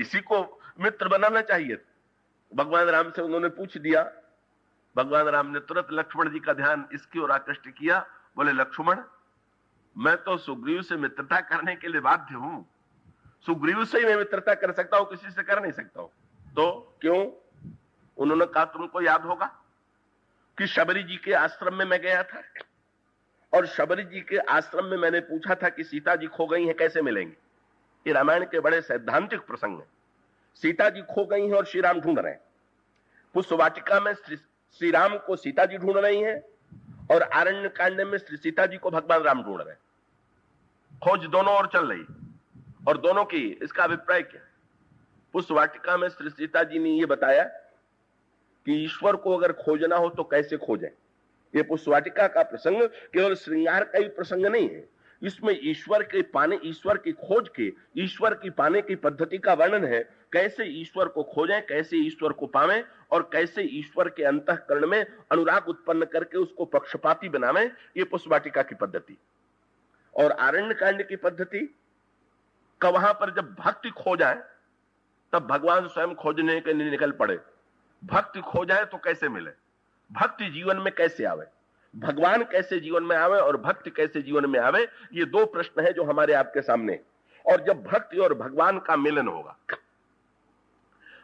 इसी को मित्र बनाना चाहिए। भगवान राम से उन्होंने पूछ दिया। भगवान राम ने तुरंत लक्ष्मण जी का ध्यान इसकी ओर आकृष्ट किया। बोले, लक्ष्मण, मैं तो सुग्रीव से मित्रता करने के लिए बाध्य हूं। सुग्रीव से ही मैं मित्रता कर सकता हूं, किसी से कर नहीं सकता हूं। तो क्यों? उन्होंने कहा, तुमको याद होगा कि शबरी जी के आश्रम में मैं गया था और शबरी जी के आश्रम में मैंने पूछा था कि सीता जी खो गई हैं, कैसे मिलेंगे। ये रामायण के बड़े सैद्धांतिक प्रसंग हैं। सीता जी खो गई हैं और श्री राम ढूंढ रहे हैं। पुष्प वाटिका में श्री राम को सीता जी ढूंढ रही हैं और आरण्य कांड में श्री सीता जी को भगवान राम ढूंढ रहे हैं। खोज दोनों ओर चल रही और दोनों की इसका अभिप्राय क्या? पुष्प वाटिका में श्री सीता जी ने यह बताया कि ईश्वर को अगर खोजना हो तो कैसे खोजें। यह पुष्प वाटिका का प्रसंग केवल श्रृंगार का ही प्रसंग नहीं है। इसमें ईश्वर के पाने, ईश्वर की खोज के, ईश्वर की पाने की पद्धति का वर्णन है। कैसे ईश्वर को खोजें, कैसे ईश्वर को पावें और कैसे ईश्वर के अंतःकरण में अनुराग उत्पन्न करके उसको पक्षपाती बनावें। यह पुष्प वाटिका की पद्धति। और आरण्य कांड की पद्धति का वहां पर जब भक्ति खो जाए तब भगवान स्वयं खोजने के लिए निकल पड़े। भक्ति खो जाए तो कैसे मिले, भक्ति जीवन में कैसे आवे, भगवान कैसे जीवन में आवे और भक्ति कैसे जीवन में आवे, ये दो प्रश्न है जो हमारे आपके सामने। और जब भक्ति और भगवान का मिलन होगा,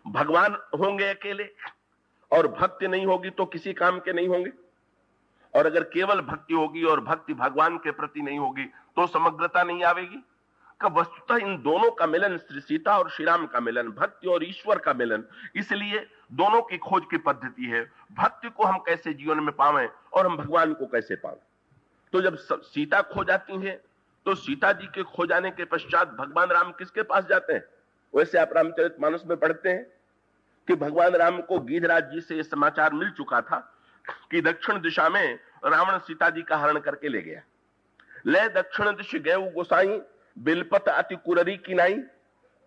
भगवान होंगे अकेले और भक्ति नहीं होगी तो किसी काम के नहीं होंगे। और अगर केवल भक्ति होगी और भक्ति भगवान के प्रति नहीं होगी तो समग्रता नहीं आवेगी। का वस्तुतः इन दोनों का मिलन, श्री सीता और श्री राम का मिलन, भक्ति और ईश्वर का मिलन, इसलिए दोनों की खोज की पद्धति है। भक्ति को हम कैसे जीवन में पावें और हम भगवान को कैसे पावें। तो जब सीता खो जाती है तो सीता जी के खो जाने के पश्चात भगवान राम किसके पास जाते हैं? वैसे आप रामचरितमानस में पढ़ते हैं कि भगवान राम को गिरिराज जी से यह समाचार मिल चुका था कि दक्षिण दिशा में रावण सीता जी का हरण करके ले गया। ले दक्षिण दिश गए गोसाई, बिलपत अति कुररी की नाई।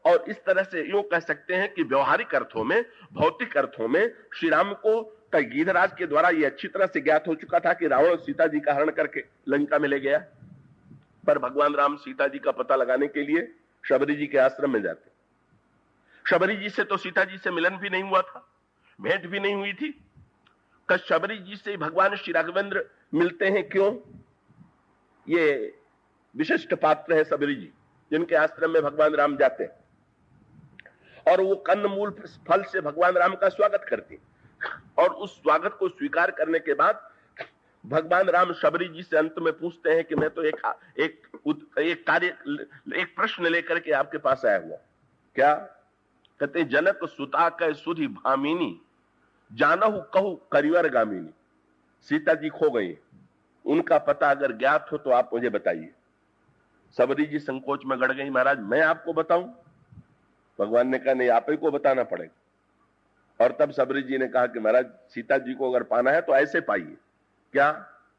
और इस तरह से यूं कह सकते हैं कि व्यवहारिक अर्थों में, भौतिक अर्थों में श्री राम को गिरिराज के द्वारा यह अच्छी तरह से ज्ञात हो चुका था कि रावण सीता जी का हरण करके लंका में ले गया। पर भगवान राम सीता जी का पता लगाने के लिए शबरी जी के आश्रम में जाते। शबरी जी से तो सीता जी से मिलन भी नहीं हुआ था, भेंट भी नहीं हुई थी। शबरी जी से भगवान श्री राघवेंद्र मिलते हैं। क्यों? ये विशिष्ट पात्र है शबरी जी, जिनके आश्रम में भगवान राम जाते हैं और वो कंदमूल फल से भगवान राम का स्वागत करते हैं। और उस स्वागत को स्वीकार करने के बाद भगवान राम शबरी जी से अंत में पूछते हैं कि मैं तो एक प्रश्न लेकर के आपके पास आया हुआ। क्या? कहते जनक सुता कै सुधि भामिनी, जानहु कहु करिवर गामिनी। सीता जी खो गई, उनका पता अगर ज्ञात हो तो आप मुझे बताइए। शबरी जी संकोच में गड़ गई, महाराज मैं आपको बताऊं? भगवान ने कहा नहीं, आप ही को बताना पड़ेगा। और तब शबरी जी ने कहा कि महाराज सीता जी को अगर पाना है तो ऐसे पाइए। क्या?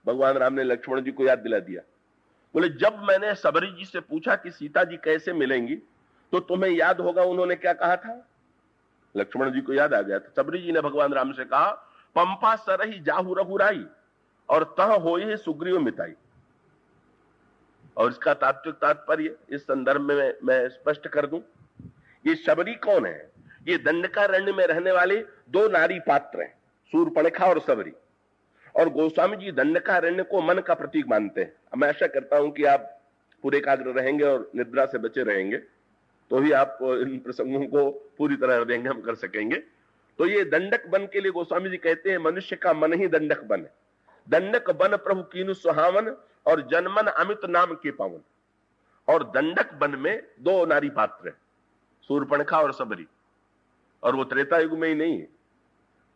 भगवान राम ने लक्ष्मण जी को याद दिला दिया। बोले जब मैंने शबरी जी से पूछा कि सीता जी कैसे मिलेंगी तो तुम्हें याद होगा उन्होंने क्या कहा था? लक्ष्मण जी को याद आ गया था। शबरी जी ने भगवान राम से कहा, पंपा सरही जाहु रघुराई और तह होई है सुग्रीव मिताई। और इसका तात्विक तात्पर्य इस संदर्भ में मैं स्पष्ट कर दूं। ये शबरी कौन है? ये दंडकारण्य में रहने वाले दो नारी पात्र हैं, शूर्पणखा और शबरी। और गोस्वामी जी दंडकारण्य को मन का प्रतीक मानते हैं। मैं आशा करता हूं कि आप पूरे एकाग्र रहेंगे और निद्रा से बचे रहेंगे, तो ही आप इन प्रसंगों को पूरी तरह हृदयंगम कर सकेंगे। तो ये दंडक बन के लिए गोस्वामी जी कहते हैं मनुष्य का मन ही दंडक बन है। दंडक बन प्रभु कीनु सुहावन और जनमन अमित नाम के पावन। और दंडक बन में दो नारी पात्र हैं, शूर्पणखा और शबरी। और वो त्रेता युग में ही नहीं है,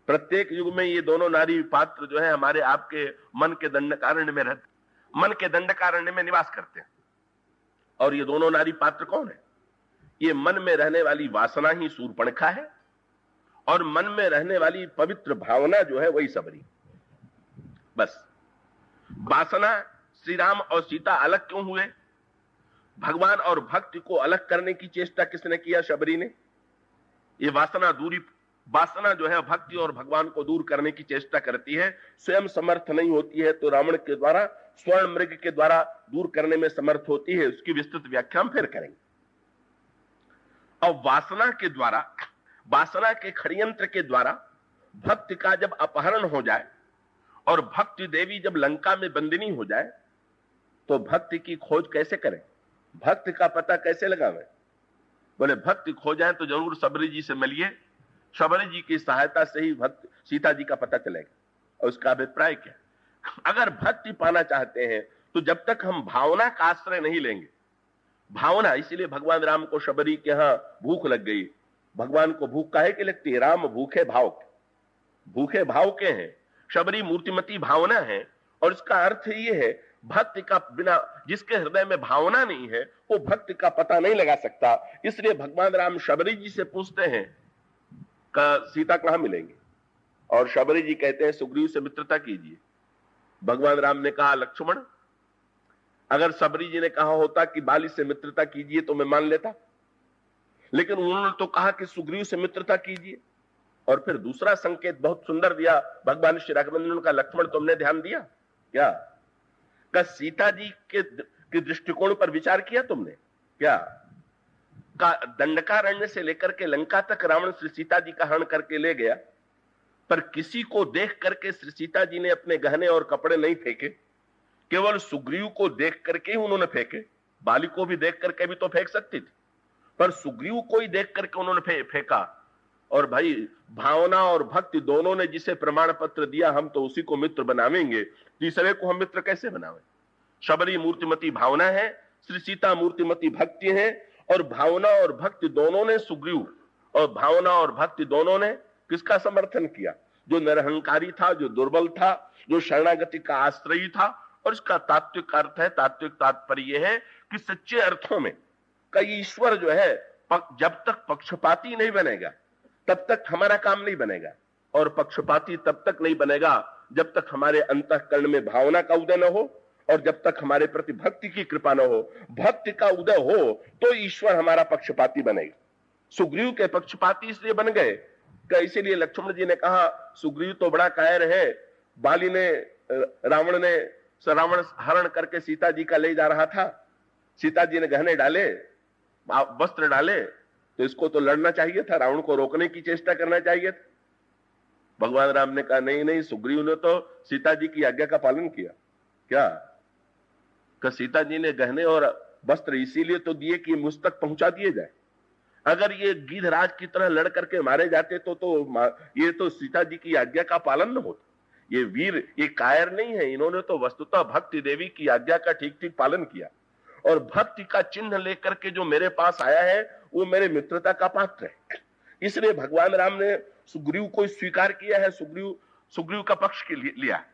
प्रत्येक युग में ये दोनों नारी पात्र जो है हमारे आपके मन के दंडकारण्य में रहते, मन के दंडकारण्य में निवास करते हैं। और ये दोनों नारी पात्र कौन है? ये मन में रहने वाली वासना ही शूर्पणखा है और मन में रहने वाली पवित्र भावना जो है वही शबरी। बस वासना, श्री राम और सीता अलग क्यों हुए? भगवान और भक्ति को अलग करने की चेष्टा किसने किया? शबरी ने। ये वासना जो है भक्ति और भगवान को दूर करने की चेष्टा करती है, स्वयं समर्थ नहीं होती है तो रावण के द्वारा, स्वर्ण मृग के द्वारा दूर करने में समर्थ होती है। उसकी विस्तृत व्याख्या हम फिर करेंगे। और वासना के द्वारा, वासना के षड्यंत्र के द्वारा भक्ति का जब अपहरण हो जाए और भक्ति देवी जब लंका में बंदिनी हो जाए, तो भक्ति की खोज कैसे करें, भक्ति का पता कैसे लगावें? बोले भक्ति खो जाए तो जरूर सबरी जी से मिलिए, सबरी जी की सहायता से ही भक्त सीता जी का पता चलेगा। और उसका अभिप्राय क्या? अगर भक्ति पाना चाहते हैं तो जब तक हम भावना का आश्रय नहीं लेंगे, भावना, इसीलिए भगवान राम को शबरी के यहां भूख लग गई। भगवान को भूख काहे के लगती है? राम भूखे भाव के, भूखे भाव के हैं। शबरी मूर्तिमती भावना है। और इसका अर्थ ये है, भक्ति का बिना, जिसके हृदय में भावना नहीं है वो भक्ति का पता नहीं लगा सकता। इसलिए भगवान राम शबरी जी से पूछते हैं कि सीता कहां मिलेंगे, और शबरी जी कहते हैं सुग्रीव से मित्रता कीजिए। भगवान राम ने कहा लक्ष्मण, अगर शबरी जी ने कहा होता कि बाली से मित्रता कीजिए तो मैं मान लेता, लेकिन उन्होंने तो कहा कि सुग्रीव से मित्रता कीजिए। और फिर दूसरा संकेत बहुत सुंदर दिया भगवान श्री राघवेंद्र का, लक्ष्मण तुमने ध्यान दिया क्या? का सीता जी के दृष्टिकोण पर विचार किया तुमने क्या? का दंडकारण्य से लेकर के लंका तक रावण श्री सीता जी का हरण करके ले गया, पर किसी को देख करके श्री सीता जी ने अपने गहने और कपड़े नहीं फेंके, केवल सुग्रीव को देख करके ही उन्होंने फेंके। बाली को भी देख करके भी तो फेंक सकती थी, पर सुग्रीव को ही देख करके उन्होंने फेंका। और भाई भावना और भक्ति दोनों ने जिसे प्रमाण पत्र दिया, हम तो उसी को मित्र बनावेंगे, तीसरे को हम मित्र कैसे बनावें? शबरी मूर्तिमती भावना है, श्री सीता मूर्तिमती भक्ति है। और भावना और भक्ति दोनों ने, सुग्रीव और भावना और भक्ति दोनों ने किसका समर्थन किया? जो निरहंकारी था, जो दुर्बल था, जो शरणागति का आश्रयी था। और इसका तात्विक अर्थ है, तात्विक तात्पर्य है कि सच्चे अर्थों में कई ईश्वर जो है जब तक पक्षपाती नहीं बनेगा तब तक हमारा काम नहीं बनेगा, और पक्षपाती तब तक नहीं बनेगा जब तक हमारे अंतःकरण में भावना का उदय न हो और जब तक हमारे प्रति भक्ति की कृपा न हो। भक्ति का उदय हो तो ईश्वर हमारा पक्षपाती बनेगा। सुग्रीव के पक्षपाती इसलिए बन गए कि इसीलिए लक्ष्मण जी ने कहा सुग्रीव तो बड़ा कायर है, बाली ने, रावण हरण करके सीता जी का ले जा रहा था, सीता जी ने गहने डाले, वस्त्र डाले, तो इसको तो लड़ना चाहिए था, रावण को रोकने की चेष्टा करना चाहिए था। भगवान राम ने कहा नहीं नहीं, सुग्रीव ने तो सीता जी की आज्ञा का पालन किया। क्या? कि सीता जी ने गहने और वस्त्र इसीलिए तो दिए कि मुझ तक पहुंचा दिए जाए। अगर ये गिद्धराज की तरह लड़ करके मारे जाते तो ये तो सीता जी की आज्ञा का पालन न होता। ये वीर, ये कायर नहीं है, इन्होंने तो वस्तुतः भक्ति देवी की आज्ञा का ठीक ठीक पालन किया। और भक्ति का चिन्ह लेकर के जो मेरे पास आया है वो मेरे मित्रता का पात्र है। इसलिए भगवान राम ने सुग्रीव को स्वीकार किया है, सुग्रीव का पक्ष के लिया।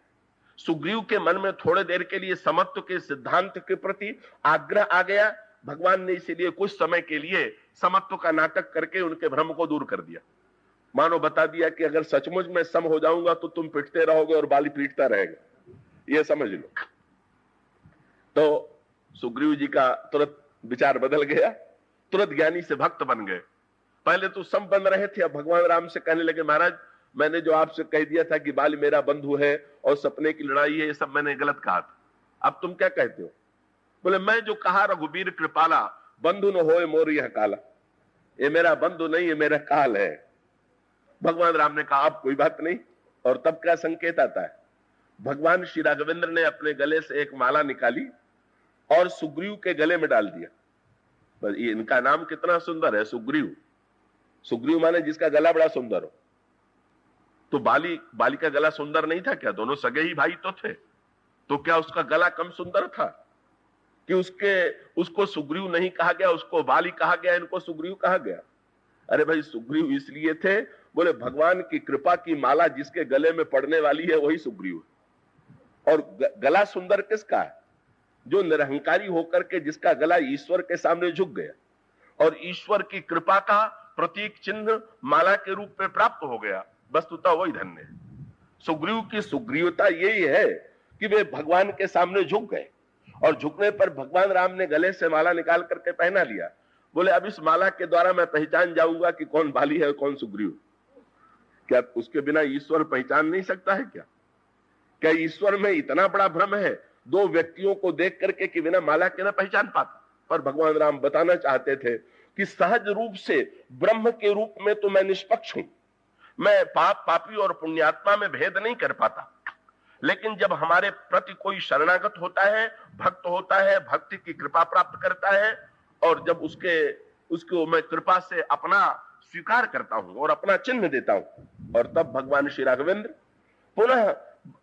सुग्रीव के मन में थोड़े देर के लिए समत्व के सिद्धांत के प्रति आग्रह आ गया। भगवान ने इसीलिए कुछ समय के लिए समत्व का नाटक करके उनके भ्रम को दूर कर दिया। मानो बता दिया कि अगर सचमुच में सम हो जाऊंगा तो तुम पिटते रहोगे और बाली पीटता रहेगा, ये समझ लो। तो सुग्रीव जी का तुरंत विचार बदल गया, तुरंत ज्ञानी से भक्त बन गए। पहले तो सम बन रहे थे, अब भगवान राम से कहने लगे महाराज मैंने जो आपसे कह दिया था कि बाली मेरा बंधु है और सपने की लड़ाई है, ये सब मैंने गलत कहा था, अब तुम क्या कहते हो? बोले मैं जो कहा रघुबीर कृपाला, बंधु न होए मोर यह काला, ये मेरा बंधु नहीं, ये मेरा काल है। भगवान राम ने कहा अब कोई बात नहीं। और तब क्या संकेत आता है? भगवान श्री राघवेंद्र ने अपने गले से एक माला निकाली और सुग्रीव के गले में डाल दिया। बस ये इनका नाम कितना सुंदर है, सुग्रीव। सुग्रीव माने जिसका गला बड़ा सुंदर हो। तो बाली का गला सुंदर नहीं था क्या? दोनों सगे ही भाई तो थे, तो क्या उसका गला कम सुंदर था कि उसको सुग्रीव नहीं कहा गया, उसको बाली कहा गया, इनको सुग्रीव कहा गया? अरे भाई सुग्रीव इसलिए थे, बोले भगवान की कृपा की माला जिसके गले में पड़ने वाली है वही सुग्रीव है। और गला सुंदर किसका है? जो निरहंकारी होकर के जिसका गला ईश्वर के सामने झुक गया और ईश्वर की कृपा का प्रतीक चिन्ह माला के रूप में प्राप्त हो गया, वस्तुतः वही धन्य है। सुग्रीव की सुग्रीवता यही है कि वे भगवान के सामने झुक गए और झुकने पर भगवान राम ने गले से माला निकाल करके पहना लिया। बोले अब इस माला के द्वारा मैं पहचान जाऊंगा कि कौन बाली है कौन सुग्रीव। क्या उसके बिना ईश्वर पहचान नहीं सकता है क्या? क्या ईश्वर में इतना बड़ा भ्रम है दो व्यक्तियों को देख करके कि बिना माला के ना पहचान पाता? पर भगवान राम बताना चाहते थे कि सहज रूप से ब्रह्म के रूप में तो मैं निष्पक्ष हूं, मैं पाप पापी और पुण्यात्मा में भेद नहीं कर पाता, लेकिन जब हमारे प्रति कोई शरणागत होता है, भक्त होता है, भक्ति की कृपा प्राप्त करता है, और जब उसको मैं कृपा से अपना स्वीकार करता हूं और अपना चिन्ह देता हूं, और तब भगवान श्री राघवेंद्र पुनः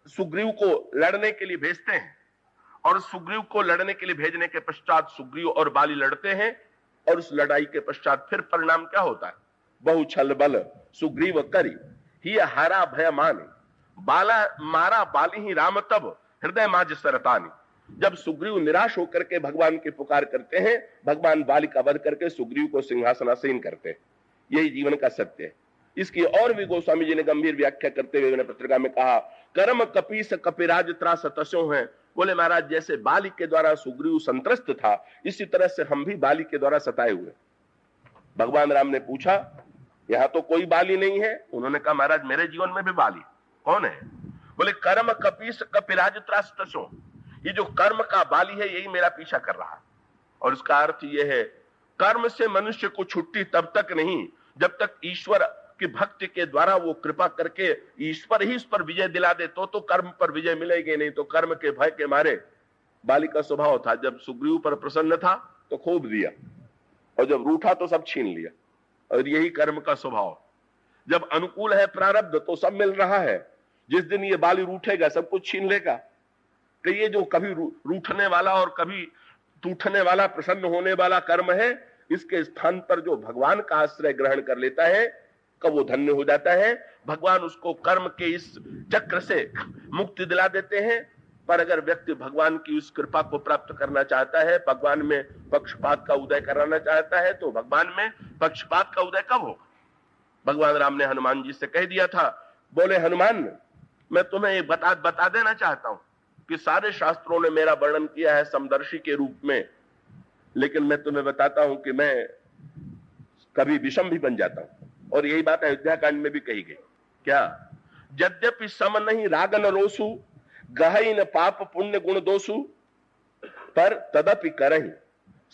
सुग्रीव को लड़ने के लिए भेजते हैं, और सुग्रीव को लड़ने के लिए भेजने के पश्चात सुग्रीव और बाली लड़ते हैं, और उस लड़ाई के पश्चात फिर परिणाम क्या होता है? बहु छल बल सुग्रीव करी ही हारा भय माने, बाला मारा बाली ही राम तब हृदय माज सरतानी। जब सुग्रीव निराश होकर के भगवान की पुकार करते हैं, भगवान बाली का वध करके सुग्रीव को सिंहासनासीन करते हैं। यही जीवन का सत्य है। इसकी और भी गोस्वामी जी ने गंभीर व्याख्या करते हुए पत्रिका में कहा, कर्म कपीस कपिराज त्रास तस्यों है। बोले महाराज, जैसे बाली के द्वारा सुग्रीव संत्रस्त था, इसी तरह से हम भी बाली के द्वारा सताए हुए। भगवान राम ने पूछा, यहां तो कोई बाली नहीं है। उन्होंने कहा, महाराज मेरे जीवन में भी बाली। कौन है? बोले कर्म कपीस कपिराज त्रास तस्यों, ये जो कर्म का बाली है यही मेरा पीछा कर रहा है। और इसका अर्थ यह है, कर्म से मनुष्य को छुट्टी तब तक नहीं जब तक ईश्वर की भक्ति के द्वारा वो कृपा करके ईश्वर ही इस पर विजय दिला दे, तो कर्म पर विजय मिलेगी नहीं। तो कर्म के भय के मारे बाली का स्वभाव था, जब सुग्रीव पर प्रसन्न था तो खूब दिया, और जब रूठा तो सब छीन लिया। और यही कर्म का स्वभाव, जब अनुकूल है प्रारब्ध तो सब मिल रहा है, जिस दिन ये बाली रूठेगा सब कुछ छीन लेगा। तो ये जो कभी रूठने वाला और कभी टूटने वाला, प्रसन्न होने वाला कर्म है, इसके स्थान पर जो भगवान का आश्रय ग्रहण कर लेता है, कब वो धन्य हो जाता है। भगवान उसको कर्म के इस चक्र से मुक्ति दिला देते हैं। पर अगर व्यक्ति भगवान की उस कृपा को प्राप्त करना चाहता है, भगवान में पक्षपात का उदय कराना चाहता है, तो भगवान में पक्षपात का उदय कब होगा? भगवान राम ने हनुमान जी से कह दिया था, बोले हनुमान, मैं तुम्हें एक बता देना चाहता हूं कि सारे शास्त्रों ने मेरा वर्णन किया है समदर्शी के रूप में, लेकिन मैं तुम्हें बताता हूं कि मैं कभी विषम भी बन जाता हूं। और यही बात अयोध्या कांड में भी कही गई। क्या? यद्यपि सम नहीं रागन रोसु, गहई न पाप पुण्य गुण दोषु, पर तदपि करहि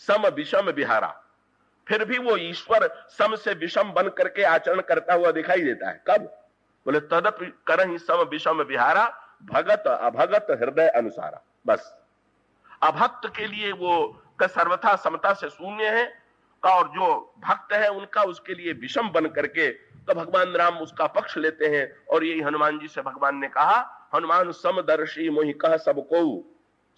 सम विषम विहारा। फिर भी वो ईश्वर सम से विषम बन करके आचरण करता हुआ दिखाई देता है। कब? बोले तदपि करहि सम विषम विहारा, भगत अभगत हृदय अनुसारा। बस अभक्त के लिए वो का सर्वथा समता से शून्य है, और जो भक्त है उनका उसके लिए विषम बन करके तो भगवान राम उसका पक्ष लेते हैं। और यही हनुमान जी से भगवान ने कहा, हनुमान समदर्शी मोहि कह सब को,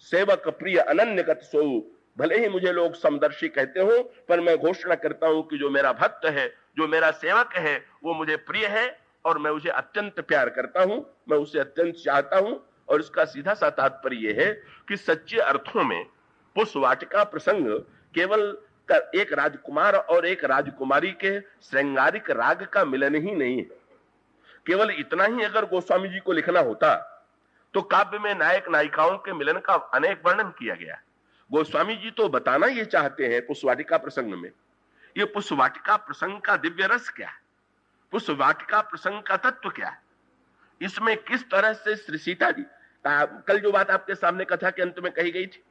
सेवक प्रिय अनन्य गत सोऊ। भले ही मुझे लोग समदर्शी कहते हो, पर मैं घोषणा करता हूं कि जो मेरा भक्त है, जो मेरा सेवक है, वो मुझे प्रिय है और मैं उसे अत्यंत प्यार करता हूं, मैं उसे अत्यंत चाहता हूं। और इसका सीधा सा तात्पर्य यह है कि सच्चे अर्थों में पुष्प वाटिका प्रसंग केवल एक राजकुमार और एक राजकुमारी के श्रृंगारिक राग का मिलन ही नहीं है। केवल इतना ही अगर गोस्वामी जी को लिखना होता तो काव्य में नायक नायिकाओं के मिलन का अनेक वर्णन किया गया है। गोस्वामी जी तो बताना ये चाहते हैं पुष्प वाटिका प्रसंग में, ये पुष्प वाटिका प्रसंग का दिव्य रस क्या है, पुष्प वाटिका प्रसंग का तत्व क्या है, इसमें किस तरह से श्री सीता जी, कल जो बात आपके सामने कथा के अंत में कही गई थी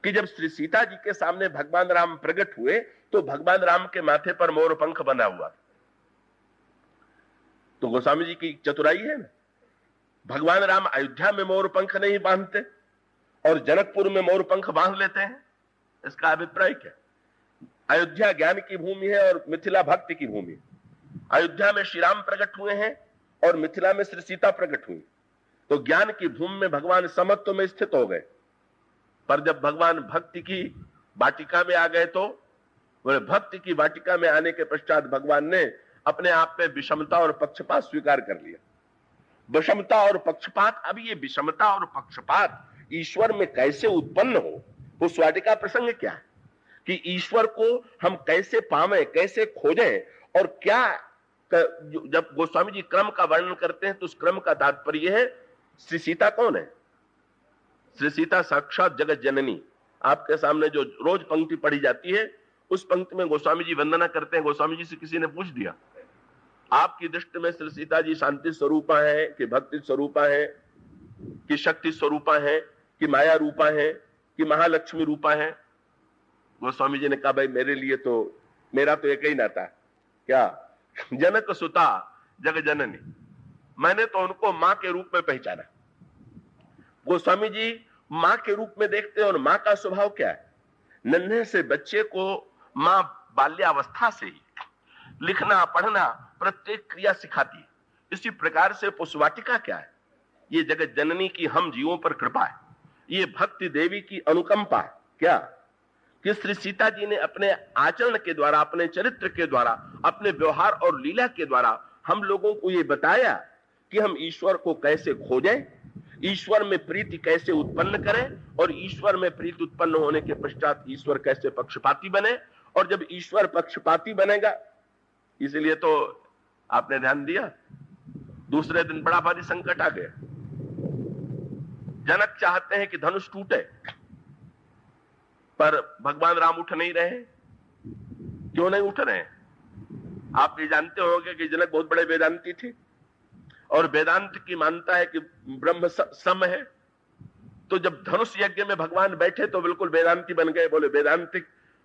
कि जब श्री सीता जी के सामने भगवान राम प्रकट हुए तो भगवान राम के माथे पर मोर पंख बना हुआ। तो गोस्वामी जी की चतुराई है ना, भगवान राम अयोध्या में मोर पंख नहीं बांधते और जनकपुर में मोर पंख बांध लेते हैं। इसका अभिप्राय क्या? अयोध्या ज्ञान की भूमि है और मिथिला भक्ति की भूमि। अयोध्या में श्री राम प्रकट हुए हैं और मिथिला में श्री सीता प्रकट हुई। तो ज्ञान की भूमि में भगवान समत्व में स्थित हो गए। पर जब भगवान भक्ति की वाटिका में आ गए तो भक्ति की वाटिका में आने के पश्चात भगवान ने अपने आप में विषमता और पक्षपात स्वीकार कर लिया। विषमता और पक्षपात, अब ये विषमता और पक्षपात ईश्वर में कैसे उत्पन्न हो, उस वाटिका प्रसंग क्या है कि ईश्वर को हम कैसे पावें, कैसे खोजें, और क्या जब गोस्वामी जी क्रम का वर्णन करते हैं तो उस क्रम का तात्पर्य है श्री सीता कौन है? श्री सीता साक्षात जगत जननी। आपके सामने जो रोज पंक्ति पढ़ी जाती है उस पंक्ति में गोस्वामी जी वंदना करते हैं। गोस्वामी जी से किसी ने पूछ दिया, आपकी दृष्टि में श्री सीता जी शांति स्वरूपा है कि भक्ति स्वरूपा है कि शक्ति स्वरूपा है कि माया रूपा है कि महालक्ष्मी रूपा है? गोस्वामी जी ने कहा, भाई मेरे लिए तो मेरा तो एक ही नाता है, क्या? जनक सुता जग जननी, मैंने तो उनको मां के रूप में पहचाना। गोस्वामी जी मां के रूप में देखते हैं, और मां का स्वभाव क्या है? नन्हे से बच्चे को मां बाल्यावस्था से ही लिखना पढ़ना प्रत्येक क्रिया सिखाती है। इसी प्रकार से पुष्पवाटिका क्या है? ये जगत जननी की हम जीवों पर कृपा है, ये भक्ति देवी की अनुकंपा है। क्या कि श्री सीता जी ने अपने आचरण के द्वारा, अपने चरित्र के द्वारा, अपने व्यवहार और लीला के द्वारा हम लोगों को ये बताया कि हम ईश्वर को कैसे खोजें, ईश्वर में प्रीति कैसे उत्पन्न करें, और ईश्वर में प्रीति उत्पन्न होने के पश्चात ईश्वर कैसे पक्षपाती बने। और जब ईश्वर पक्षपाती बनेगा, इसलिए तो आपने ध्यान दिया, दूसरे दिन बड़ा भारी संकट आ गया। जनक चाहते हैं कि धनुष टूटे, पर भगवान राम उठ नहीं रहे। क्यों नहीं उठ रहे? आप ये जानते होंगे कि जनक बहुत बड़े वेदांती थे, और वेदांत की मानता है कि ब्रह्म सम है। तो जब धनुष यज्ञ में भगवान बैठे तो बिल्कुल वेदांती बन गए। बोले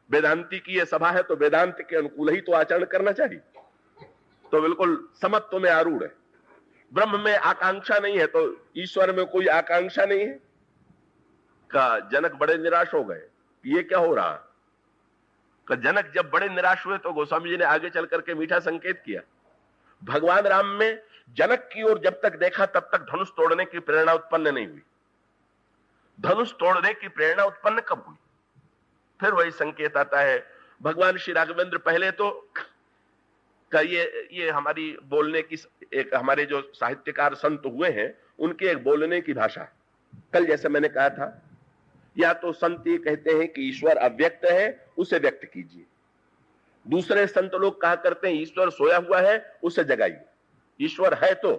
वेदांती की ये सभा है तो वेदांत के अनुकूल ही तो आचरण करना चाहिए। तो बिल्कुल समत्व में आरूढ़ है। ब्रह्म में आकांक्षा नहीं है तो ईश्वर में कोई आकांक्षा नहीं है। का जनक बड़े निराश हो गए, ये क्या हो रहा? का जनक जब बड़े निराश हुए तो गोस्वामी जी ने आगे चल करके मीठा संकेत किया। भगवान राम में जनक की ओर जब तक देखा तब तक धनुष तोड़ने की प्रेरणा उत्पन्न नहीं हुई। धनुष तोड़ने की प्रेरणा उत्पन्न कब हुई? फिर वही संकेत आता है। भगवान श्री राघवेंद्र पहले तो का ये हमारी बोलने की एक, हमारे जो साहित्यकार संत हुए हैं उनके एक बोलने की भाषा। कल जैसे मैंने कहा था, या तो संत ये कहते हैं कि ईश्वर अव्यक्त है, उसे व्यक्त कीजिए। दूसरे संत लोग कहा करते हैं ईश्वर सोया हुआ है, उसे जगाइए। ईश्वर है तो,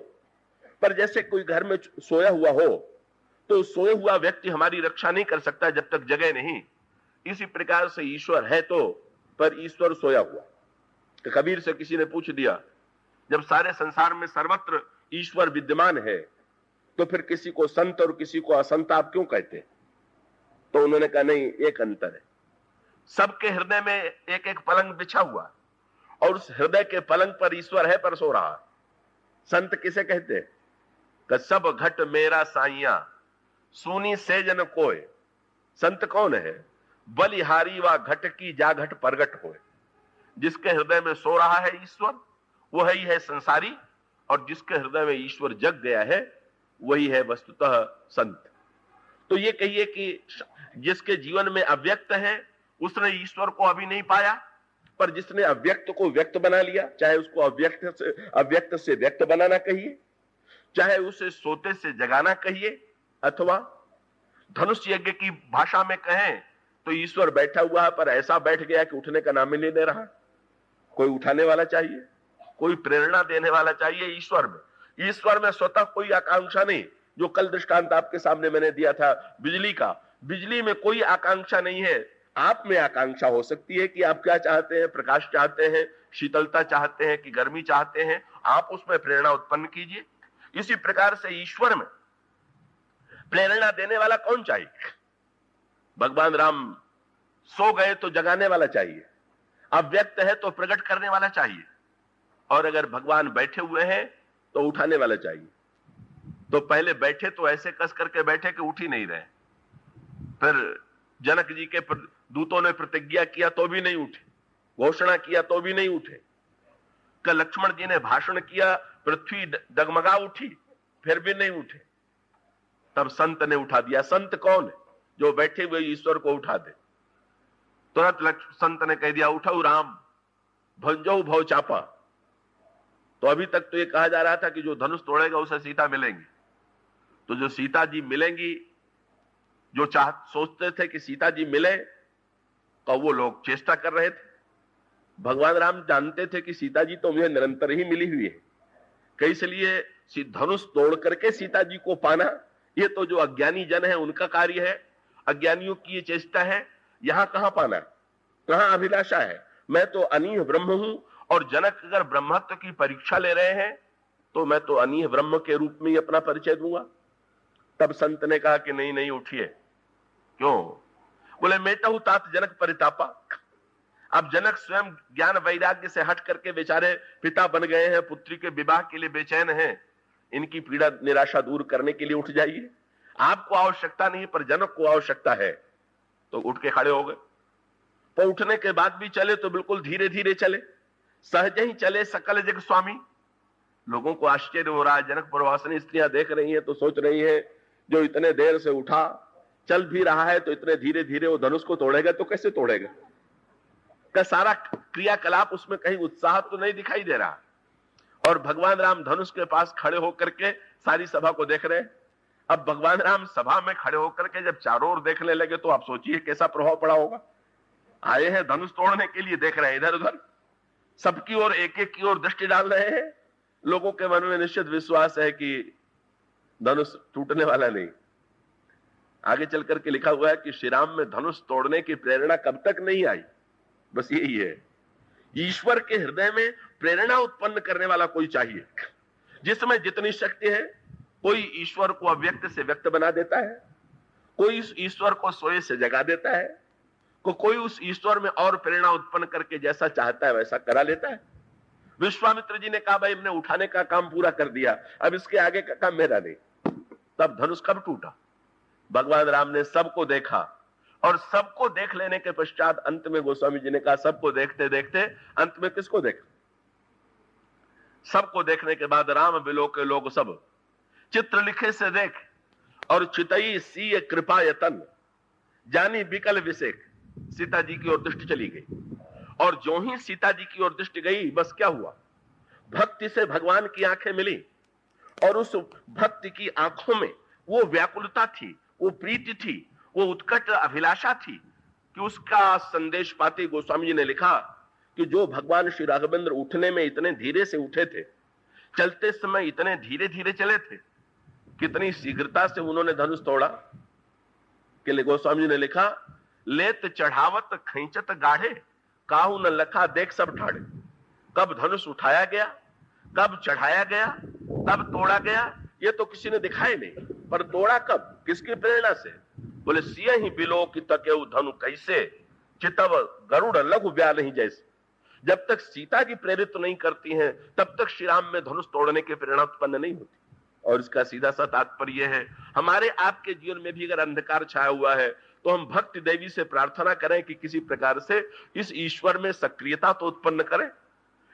पर जैसे कोई घर में सोया हुआ हो तो सोया हुआ व्यक्ति हमारी रक्षा नहीं कर सकता जब तक जगे नहीं। इसी प्रकार से ईश्वर है तो, पर ईश्वर सोया हुआ। कबीर से किसी ने पूछ दिया, जब सारे संसार में सर्वत्र ईश्वर विद्यमान है तो फिर किसी को संत और किसी को असंत आप क्यों कहते हैं? तो उन्होंने कहा नहीं, एक अंतर है। सबके हृदय में एक एक पलंग बिछा हुआ, और उस हृदय के पलंग पर ईश्वर है पर सो रहा। संत किसे कहते हैं? कि सब घट मेरा साइया सुनी से जन कोय। संत कौन है? बलिहारी व घट की जा घट प्रगट होए। जिसके हृदय में सो रहा है ईश्वर, वही है संसारी, और जिसके हृदय में ईश्वर जग गया है वही है वस्तुतः संत। तो ये कहिए कि जिसके जीवन में अव्यक्त है उसने ईश्वर को अभी नहीं पाया, पर जिसने अव्यक्त को व्यक्त बना लिया, चाहे उसको अव्यक्त से व्यक्त बनाना कहिए, चाहे उसे सोते से जगाना कहिए, अथवा धनुष यज्ञ की भाषा में कहें तो ईश्वर बैठा हुआ है पर ऐसा बैठ गया कि उठने का नाम ही नहीं ले रहा। कोई उठाने वाला चाहिए, कोई प्रेरणा देने वाला चाहिए ईश्वर में। ईश्वर में स्वतः कोई आकांक्षा नहीं। जो कल दृष्टांत आपके सामने मैंने दिया था बिजली का, बिजली में कोई आकांक्षा नहीं है। आप में आकांक्षा हो सकती है कि आप क्या चाहते हैं, प्रकाश चाहते हैं, शीतलता चाहते हैं कि गर्मी चाहते हैं, आप उसमें प्रेरणा उत्पन्न कीजिए। इसी प्रकार से ईश्वर में प्रेरणा देने वाला कौन चाहिए? भगवान राम सो गए तो जगाने वाला चाहिए, अव्यक्त है तो प्रकट करने वाला चाहिए, और अगर भगवान बैठे हुए हैं तो उठाने वाला चाहिए। तो पहले बैठे तो ऐसे कस करके बैठे कि उठ ही नहीं रहे। फिर जनक जी के दूतों ने प्रतिज्ञा किया तो भी नहीं उठे, घोषणा किया तो भी नहीं उठे। कल लक्ष्मण जी ने भाषण किया, पृथ्वी डगमगा उठी, फिर भी नहीं उठे। तब संत ने उठा दिया। संत कौन है? जो बैठे हुए ईश्वर को उठा दे। तुरंत संत ने कह दिया, उठो राम भंजो भव चापा। तो अभी तक तो ये कहा जा रहा था कि जो धनुष तोड़ेगा उसे सीता मिलेंगी। तो जो सीता जी मिलेंगी, जो सोचते थे कि सीता जी मिले, तो वो लोग चेष्टा कर रहे थे। भगवान राम जानते थे कि सीता जी तो मुझे निरंतर ही मिली हुई है, इसलिए धनुष तोड़ करके सीता जी को पाना, ये तो जो अज्ञानी जन है उनका कार्य है, अज्ञानियों की ये चेष्टा है। यहां कहां पाना, कहां अभिलाषा है? मैं तो अनीह ब्रह्म हूं, और जनक अगर ब्रह्मत्व की परीक्षा ले रहे हैं तो मैं तो अनीह ब्रह्म के रूप में ही अपना परिचय दूंगा। तब संत ने कहा कि नहीं नहीं उठिए। क्यों? बोले मेटा हूं तात जनक परितापा। अब जनक स्वयं ज्ञान वैराग्य से हट करके बेचारे पिता बन गए हैं, पुत्री के विवाह के लिए बेचैन हैं, इनकी पीड़ा निराशा दूर करने के लिए उठ जाइए। आपको आवश्यकता नहीं पर जनक को आवश्यकता है, तो उठ के खड़े हो गए। पर उठने के बाद भी चले तो बिल्कुल धीरे धीरे चले, सहज ही चले सकल जग स्वामी। लोगों को आश्चर्य हो रहा है, जनक प्रवासिनी स्त्रियां देख रही हैं तो सोच रही हैं जो इतने देर से उठा चल भी रहा है तो इतने धीरे धीरे वो धनुष को तोड़ेगा तो कैसे तोड़ेगा, का सारा क्रियाकलाप उसमें कहीं उत्साह तो नहीं दिखाई दे रहा। और भगवान राम धनुष के पास खड़े होकर के सारी सभा को देख रहे हैं। अब भगवान राम सभा में खड़े होकर के जब चारों ओर देखने लगे तो आप सोचिए कैसा प्रभाव पड़ा होगा। आए हैं धनुष तोड़ने के लिए, देख रहे हैं इधर उधर, सबकी ओर एक एक की ओर दृष्टि डाल रहे हैं। लोगों के मन में निश्चित विश्वास है कि धनुष टूटने वाला नहीं। आगे चल करके लिखा हुआ है कि श्री राम में धनुष तोड़ने की प्रेरणा कब तक नहीं आई, बस यही है, ईश्वर के हृदय में प्रेरणा उत्पन्न करने वाला कोई चाहिए, जिसमें जितनी शक्ति है। कोई ईश्वर को अव्यक्त से व्यक्त बना देता है, कोई इस ईश्वर को सोए से जगा देता है, कोई उस ईश्वर में और प्रेरणा उत्पन्न करके जैसा चाहता है वैसा करा लेता है। विश्वामित्र जी ने कहा भाई हमने उठाने का काम पूरा कर दिया, अब इसके आगे का काम मेरा नहीं। तब धनुष कब टूटा? भगवान राम ने सबको देखा और सबको देख लेने के पश्चात अंत में गोस्वामी जी ने कहा सबको देखते देखते अंत में किसको देखा? सबको देखने के बाद राम बिलो के लोग सब चित्र लिखे से देख और चितई सीय कृपा यतन जानी बिकल विषेक। सीता जी की ओर दृष्टि चली गई और जो ही सीता जी की ओर दृष्टि गई बस क्या हुआ, भक्ति से भगवान की आंखें मिली और उस भक्ति की आंखों में वो व्याकुलता थी, वो प्रीति थी, वो उत्कट अभिलाषा थी कि उसका संदेश पाते गोस्वामी जी ने लिखा कि जो भगवान श्री राघवेंद्र उठने में इतने धीरे से उठे थे, चलते समय इतने धीरे धीरे चले थे, कितनी शीघ्रता से उन्होंने धनुष तोड़ा के लिए गोस्वामी जी ने लिखा लेत चढ़ावत खींचत गाढ़े काहू न लखा देख सब ठाड़े। कब धनुष उठाया गया, कब चढ़ाया गया, कब तोड़ा गया, ये तो किसी ने दिखाया नहीं, पर तोड़ा कब, किसकी प्रेरणा से? बोले सिया ही बिलो की तकेउ धनु कैसे चितव गरुड़ लघु व्याल ही जैसे। जब तक सीता जी प्रेरित नहीं करती हैं तब तक श्री राम में धनुष तोड़ने की प्रेरणा उत्पन्न नहीं होती। और इसका सीधा सा तात्पर्य है हमारे आपके जीवन में भी अगर अंधकार छाया हुआ है तो हम भक्ति देवी से प्रार्थना करें कि किसी प्रकार से इस ईश्वर में सक्रियता तो उत्पन्न करें,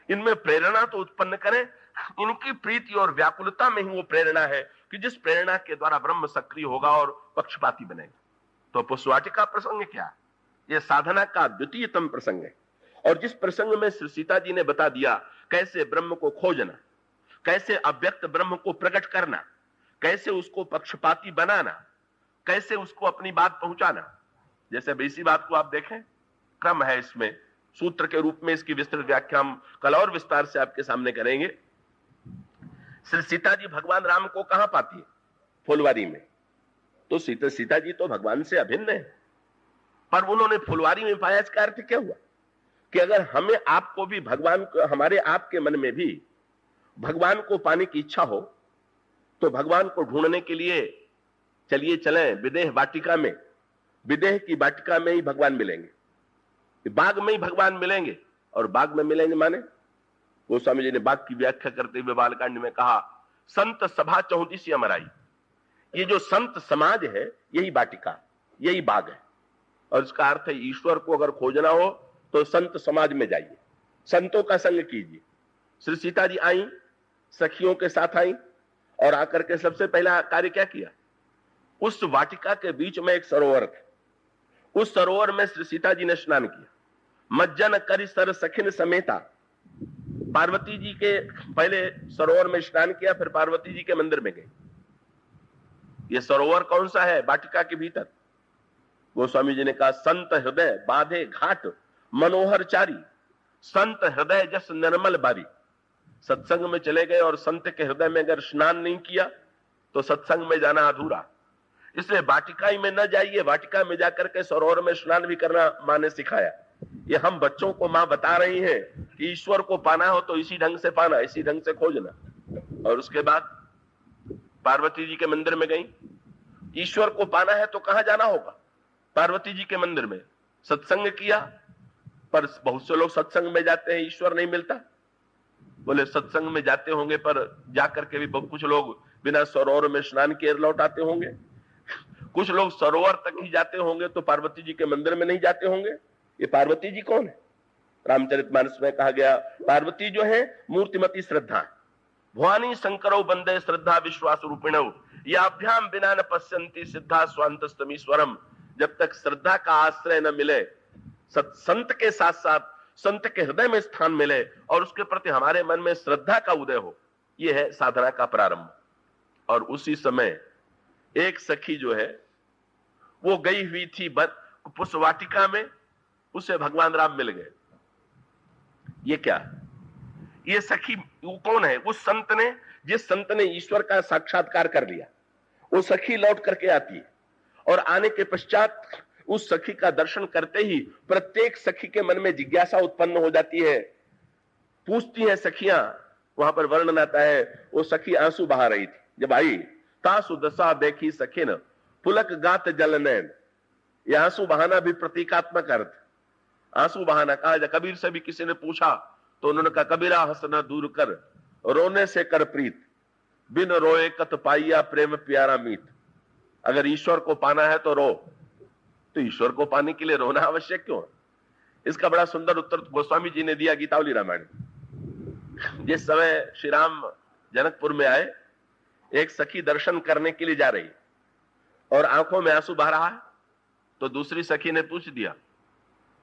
इनमें प्रेरणा तो उत्पन्न करें। इनकी प्रीति और व्याकुलता में ही वो प्रेरणा है कि जिस प्रेरणा के द्वारा ब्रह्म सक्रिय होगा और पक्षपाती बनेगा। तो पुष्पवाटिका प्रसंग क्या, यह साधना का द्वितीयतम प्रसंग है। और जिस प्रसंग में श्री सीता जी ने बता दिया कैसे ब्रह्म को खोजना, कैसे अव्यक्त ब्रह्म को प्रकट करना, कैसे उसको पक्षपाती बनाना, कैसे उसको अपनी बात पहुंचाना। जैसे अब इसी बात को आप देखें, क्रम है इसमें, सूत्र के रूप में इसकी विस्तृत व्याख्या हम कल और विस्तार से आपके सामने करेंगे। श्री सीता जी भगवान राम को कहां पाती है? फुलवारी में। तो सीता जी तो भगवान से अभिन्न है, पर उन्होंने फुलवारी में पाया। इसका अर्थ क्या हुआ कि अगर हमें आपको भी भगवान को, हमारे आपके मन में भी भगवान को पाने की इच्छा हो तो भगवान को ढूंढने के लिए चलिए चलें विदेह वाटिका में। विदेह की वाटिका में ही भगवान मिलेंगे, बाग में ही भगवान मिलेंगे। और बाग में मिलेंगे माने गोस्वामी जी ने बाग की व्याख्या करते हुए बालकांड में कहा संत सभा 34 अमराई। ये जो संत समाज है यही वाटिका, यही बाग है। और इसका अर्थ है ईश्वर को अगर खोजना हो तो संत समाज में जाइए, संतों का संग कीजिए। श्री सीता जी आई, सखियों के साथ आई और आकर के सबसे पहला कार्य क्या किया, उस वाटिका के बीच में एक सरोवर था, उस सरोवर में श्री सीता जी ने स्नान किया। मज्जन करि सर सखिन समेता, पार्वती जी के पहले सरोवर में स्नान किया, फिर पार्वती जी के मंदिर में गए। ये सरोवर कौन सा है? वाटिका के भीतर। गोस्वामी जी ने कहा संत हृदय बाधे घाट मनोहर चारी, संत हृदय जस निर्मल बारी। सत्संग में चले गए और संत के हृदय में अगर स्नान नहीं किया तो सत्संग में जाना अधूरा। इसलिए वाटिका में न जाइए, वाटिका में जाकर के सरोवर में स्नान भी करना मां ने सिखाया। ये हम बच्चों को मां बता रही है कि ईश्वर को पाना हो तो इसी ढंग से पाना, इसी ढंग से खोजना। और उसके बाद पार्वती जी के मंदिर में गई। ईश्वर को पाना है तो कहां जाना होगा? पार्वती जी के मंदिर में। सत्संग किया, पर बहुत से लोग सत्संग में जाते हैं, ईश्वर नहीं मिलता। बोले सत्संग में जाते होंगे पर जाकर के भी बहुत कुछ लोग बिना सरोवर में स्नान किए लौट आते होंगे। कुछ लोग सरोवर तक ही जाते होंगे तो पार्वती जी के मंदिर में नहीं जाते होंगे। ये पार्वती जी कौन है? रामचरितमानस में कहा गया पार्वती जो है मूर्तिमती श्रद्धा, भवानी शंकरो बंदे श्रद्धा विश्वास रूपिणौ, याभ्याम बिना न पश्यन्ति सिद्धा स्वांतस्तमीश्वरम। जब तक श्रद्धा का आश्रय न मिले, संत के साथ साथ संत के हृदय में स्थान मिले और उसके प्रति हमारे मन में श्रद्धा का उदय हो, यह है साधना का प्रारंभ। और उसी समय एक सखी जो है वो गई हुई थी पुष्प वाटिका में, उसे भगवान राम मिल गए। ये क्या? ये सखी वो कौन है? उस संत ने, जिस संत ने ईश्वर का साक्षात्कार कर लिया, वो सखी लौट करके आती है और आने के पश्चात उस सखी का दर्शन करते ही प्रत्येक सखी के मन में जिज्ञासा उत्पन्न हो जाती है। पूछती है सखियां, वहां पर वर्णन आता है वो सखी आंसू बहा रही थी जब आई। तासु दशा देखी सखिन पुलक गात जल नैन। ये आंसू बहाना भी प्रतीकात्मक अर्थ। आंसू बहाना कहा, कबीर से भी किसी ने पूछा तो उन्होंने कहा कबीरा हंसना दूर कर, रोने से कर प्रीत, बिन रोए कत पाइया प्रेम प्यारा मीत। अगर ईश्वर को पाना है तो रो, तो ईश्वर को पाने के लिए रोना आवश्यक क्यों? इसका बड़ा सुंदर उत्तर गोस्वामी जी ने दिया गीतावली रामायण। जिस समय श्री राम जनकपुर में आए, एक सखी दर्शन करने के लिए जा रही और आंखों में आंसू बह रहा है, तो दूसरी सखी ने पूछ दिया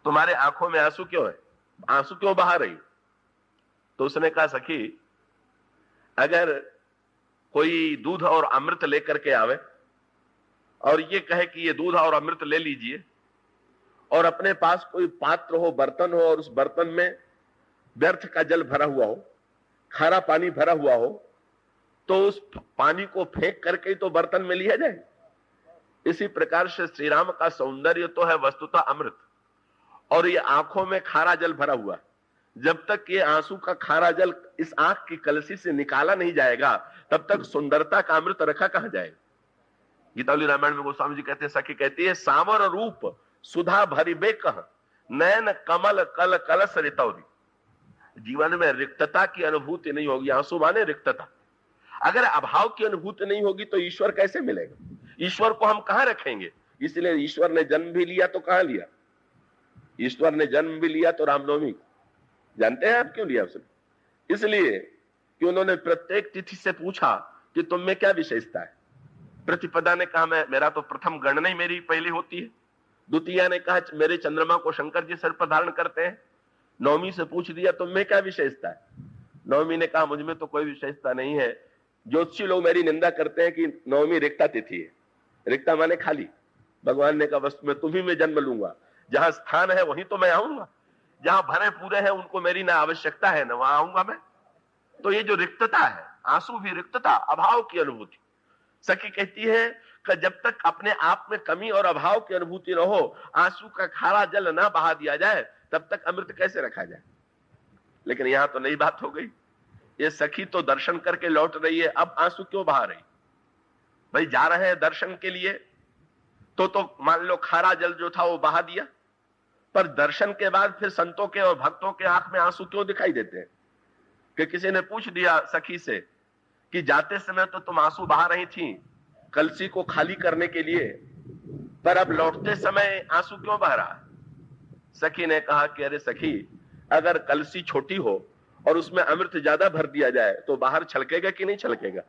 तुम्हारे आंखों में आंसू क्यों है, आंसू क्यों बहा रही? तो उसने कहा सखी, अगर कोई दूध और अमृत लेकर के आवे और ये कहे कि ये दूध और अमृत ले लीजिए, और अपने पास कोई पात्र हो, बर्तन हो, और उस बर्तन में व्यर्थ का जल भरा हुआ हो, खारा पानी भरा हुआ हो, तो उस पानी को फेंक करके ही तो बर्तन में लिया जाए। इसी प्रकार से श्री राम का सौंदर्य तो है वस्तुतः अमृत, और ये आंखों में खारा जल भरा हुआ। जब तक ये आंसू का खारा जल इस आंख की कलसी से निकाला नहीं जाएगा, तब तक सुंदरता का अमृत रखा कहां जाएगा? गीतावली रामायण में गोस्वामी जी कहते हैं, सखी कहती है, सांवर रूप सुधा भरिबे कह, नैन कमल कल कलस रितौरी। जीवन में रिक्तता की अनुभूति नहीं होगी। आंसू माने रिक्तता। अगर अभाव की अनुभूति नहीं होगी तो ईश्वर कैसे मिलेगा? ईश्वर को हम कहां रखेंगे? इसलिए ईश्वर ने जन्म भी लिया तो कहां लिया? ईश्वर ने जन्म भी लिया तो रामनवमी को। जानते हैं आप क्यों लिया उसने? इसलिए कि उन्होंने प्रत्येक तिथि से पूछा कि तुम में क्या विशेषता है। प्रतिपदा ने कहा मेरा तो प्रथम गणना ही मेरी पहली होती है। द्वितीया ने कहा मेरे चंद्रमा को शंकर जी सिर पर धारण करते हैं। नवमी से पूछ दिया तुम में क्या विशेषता है। नवमी ने कहा मुझ में तो कोई विशेषता नहीं है। ज्योतिषी लोग मेरी निंदा करते हैं कि नवमी रिक्ता तिथि है। रिक्ता माने खाली। भगवान ने कहा वस्तु में तुम्ही में जन्म लूंगा, जहां स्थान है वहीं तो मैं आऊंगा। जहां भरे पूरे हैं उनको मेरी ना आवश्यकता है, ना वहां आऊंगा मैं। तो ये जो रिक्तता है, आंसू भी रिक्तता, अभाव की अनुभूति। सखी कहती है कि जब तक अपने आप में कमी और अभाव की अनुभूति न हो, आंसू का खारा जल ना बहा दिया जाए, तब तक अमृत कैसे रखा जाए। लेकिन यहां तो नई बात हो गई। ये सखी तो दर्शन करके लौट रही है, अब आंसू क्यों बहा रही? भाई जा रहे हैं दर्शन के लिए तो मान लो खारा जल जो था वो बहा दिया, पर दर्शन के बाद फिर संतों के और भक्तों के आंख में आंसू क्यों दिखाई देते हैं? कि किसी ने पूछ दिया सखी से कि जाते समय तो तुम आंसू बहा रही थी कलसी को खाली करने के लिए, पर अब लौटते समय आंसू क्यों बह रहा है? सखी ने कहा कि अरे सखी, अगर कलसी छोटी हो और उसमें अमृत ज्यादा भर दिया जाए तो बाहर छलकेगा कि नहीं छलकेगा?